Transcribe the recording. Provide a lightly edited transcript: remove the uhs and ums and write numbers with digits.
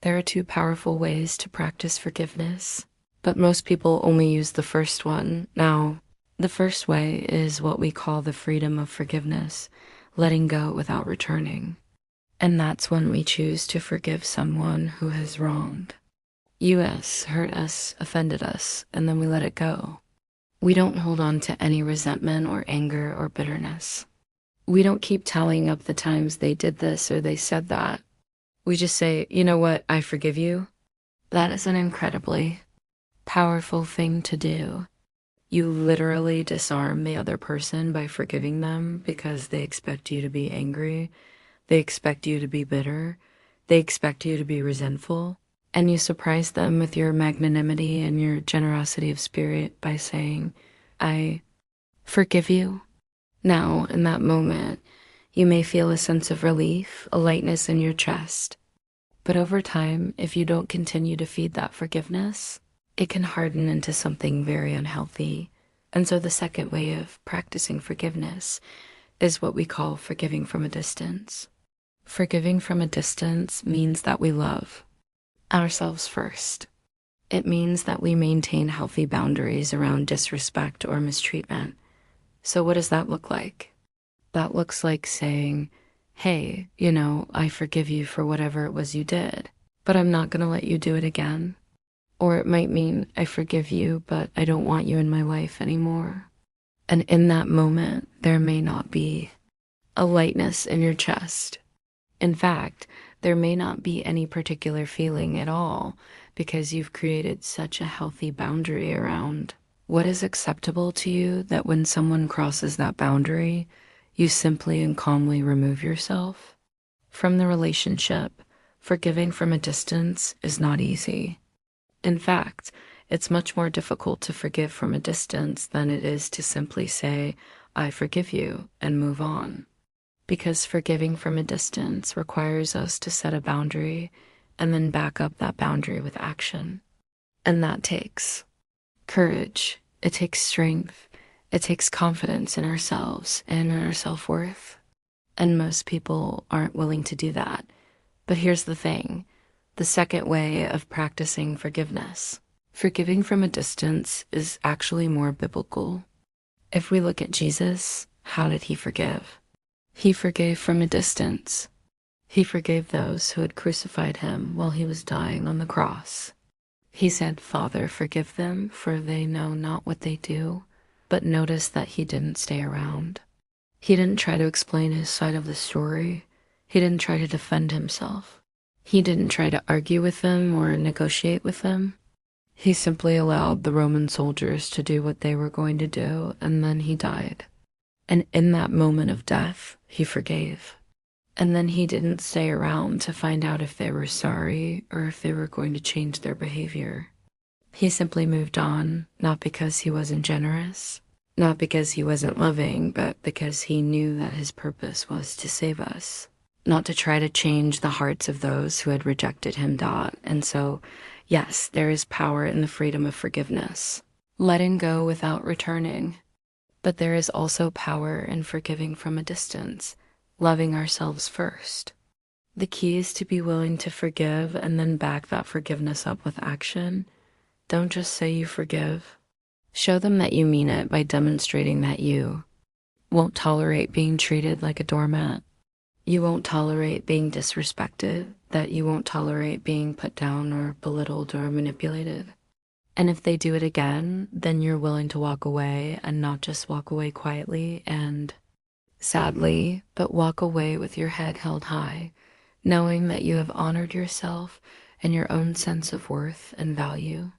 There are two powerful ways to practice forgiveness, but most people only use the first one. Now, the first way is what we call the freedom of forgiveness, letting go without returning. And that's when we choose to forgive someone who has wronged us, hurt us, offended us, and then we let it go. We don't hold on to any resentment or anger or bitterness. We don't keep tallying up the times they did this or they said that. We just say, you know what, I forgive you. That is an incredibly powerful thing to do. You literally disarm the other person by forgiving them because they expect you to be angry. They expect you to be bitter. They expect you to be resentful. And you surprise them with your magnanimity and your generosity of spirit by saying, I forgive you. Now, in that moment, you may feel a sense of relief, a lightness in your chest. But over time, if you don't continue to feed that forgiveness, it can harden into something very unhealthy. And so the second way of practicing forgiveness is what we call forgiving from a distance. Forgiving from a distance means that we love ourselves first. It means that we maintain healthy boundaries around disrespect or mistreatment. So what does that look like? That looks like saying, hey, I forgive you for whatever it was you did, but I'm not going to let you do it again. Or it might mean, I forgive you, but I don't want you in my life anymore. And in that moment, there may not be a lightness in your chest. In fact, there may not be any particular feeling at all because you've created such a healthy boundary around what is acceptable to you that when someone crosses that boundary, you simply and calmly remove yourself from the relationship. Forgiving from a distance is not easy. In fact, it's much more difficult to forgive from a distance than it is to simply say, I forgive you, and move on. Because forgiving from a distance requires us to set a boundary and then back up that boundary with action. And that takes courage. It takes strength. It takes confidence in ourselves and in our self-worth. And most people aren't willing to do that. But here's the thing. The second way of practicing forgiveness, forgiving from a distance, is actually more biblical. If we look at Jesus, how did he forgive? He forgave from a distance. He forgave those who had crucified him while he was dying on the cross. He said, Father, forgive them, for they know not what they do. But notice that he didn't stay around. He didn't try to explain his side of the story. He didn't try to defend himself. He didn't try to argue with them or negotiate with them. He simply allowed the Roman soldiers to do what they were going to do, and then he died. And in that moment of death, he forgave. And then he didn't stay around to find out if they were sorry or if they were going to change their behavior. He simply moved on, not because he wasn't generous, not because he wasn't loving, but because he knew that his purpose was to save us, not to try to change the hearts of those who had rejected him. And so, yes, there is power in the freedom of forgiveness, letting go without returning. But there is also power in forgiving from a distance, loving ourselves first. The key is to be willing to forgive and then back that forgiveness up with action. Don't just say you forgive. Show them that you mean it by demonstrating that you won't tolerate being treated like a doormat. You won't tolerate being disrespected, that you won't tolerate being put down or belittled or manipulated. And if they do it again, then you're willing to walk away and not just walk away quietly and sadly, but walk away with your head held high, knowing that you have honored yourself and your own sense of worth and value.